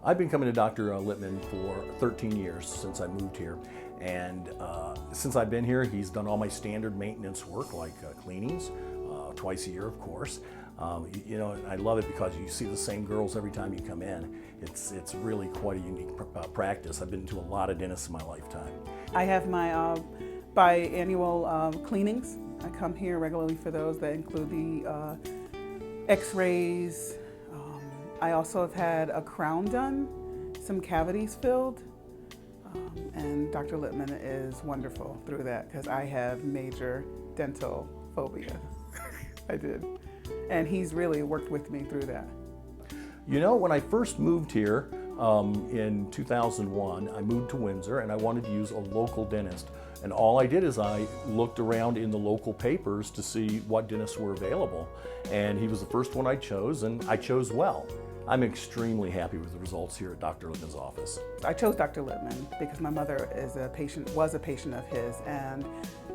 I've been coming to Dr. Lippman for 13 years since I moved here. And since I've been here, he's done all my standard maintenance work, like cleanings, twice a year, of course. You know, I love it because you see the same girls every time you come in. It's really quite a unique practice. I've been to a lot of dentists in my lifetime. I have my biannual cleanings. I come here regularly for those that include the x-rays. I also have had a crown done, some cavities filled, and Dr. Lippman is wonderful through that because I have major dental phobia. I did. And he's really worked with me through that. You know, when I first moved here in 2001, I moved to Windsor and I wanted to use a local dentist. And all I did is I looked around in the local papers to see what dentists were available. And he was the first one I chose, and I chose well. I'm extremely happy with the results here at Dr. Lippman's office. I chose Dr. Lippman because my mother was a patient of his, and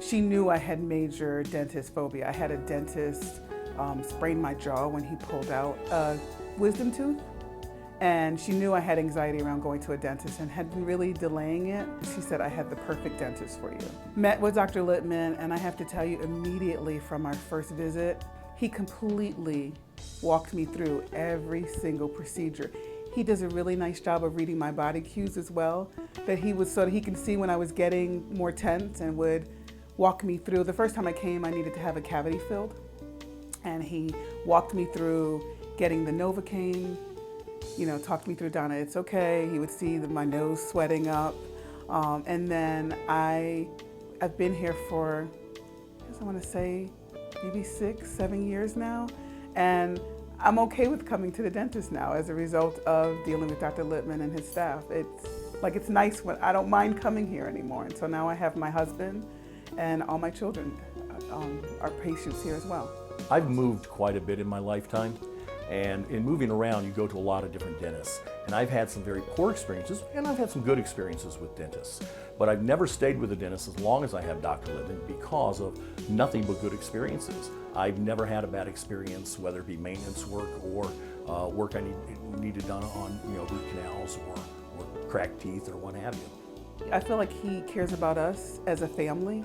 she knew I had major dentist phobia. I had a dentist sprain my jaw when he pulled out a wisdom tooth, and she knew I had anxiety around going to a dentist and had been really delaying it. She said, I had the perfect dentist for you. Met with Dr. Lippman, and I have to tell you, immediately from our first visit, he completely walked me through every single procedure. He does a really nice job of reading my body cues as well, that he can see when I was getting more tense and would walk me through. The first time I came, I needed to have a cavity filled, and he walked me through getting the Novocaine, you know, talked me through, Donna, it's okay. He would see my nose sweating up. And then I've been here for, I want to say, maybe 6, 7 years now. And I'm okay with coming to the dentist now as a result of dealing with Dr. Lippman and his staff. It's nice when I don't mind coming here anymore. And so now I have my husband and all my children are patients here as well. I've moved quite a bit in my lifetime. And in moving around, you go to a lot of different dentists. And I've had some very poor experiences, and I've had some good experiences with dentists. But I've never stayed with a dentist as long as I have Dr. Lippman because of nothing but good experiences. I've never had a bad experience, whether it be maintenance work or work I needed done on root canals or cracked teeth or what have you. I feel like he cares about us as a family.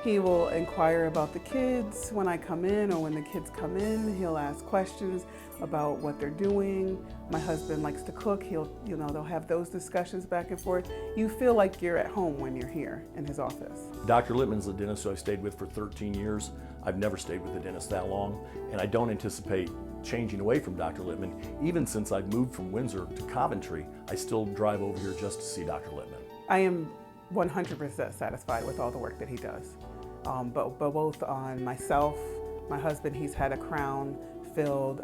He will inquire about the kids when I come in or when the kids come in. He'll ask questions about what they're doing. My husband likes to cook. They'll have those discussions back and forth. You feel like you're at home when you're here in his office. Dr. Lippman's the dentist who I've stayed with for 13 years. I've never stayed with a dentist that long, and I don't anticipate changing away from Dr. Lippman. Even since I've moved from Windsor to Coventry, I still drive over here just to see Dr. Lippman. I am 100% satisfied with all the work that he does. But both on myself, my husband, he's had a crown filled,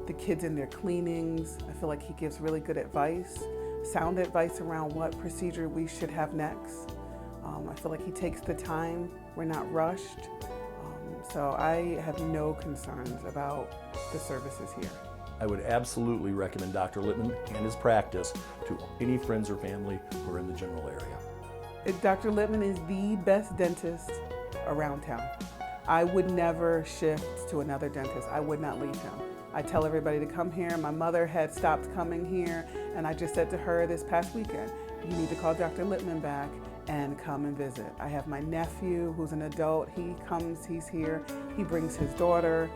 the kids in their cleanings. I feel like he gives really good advice, sound advice around what procedure we should have next. I feel like he takes the time, we're not rushed. So I have no concerns about the services here. I would absolutely recommend Dr. Lippman and his practice to any friends or family who are in the general area. Dr. Lippman is the best dentist around town. I would never shift to another dentist. I would not leave him. I tell everybody to come here. My mother had stopped coming here, and I just said to her this past weekend, you need to call Dr. Lippman back and come and visit. I have my nephew who's an adult. He comes, he's here. He brings his daughter.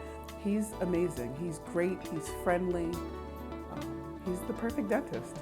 He's amazing. He's great. He's friendly. He's the perfect dentist.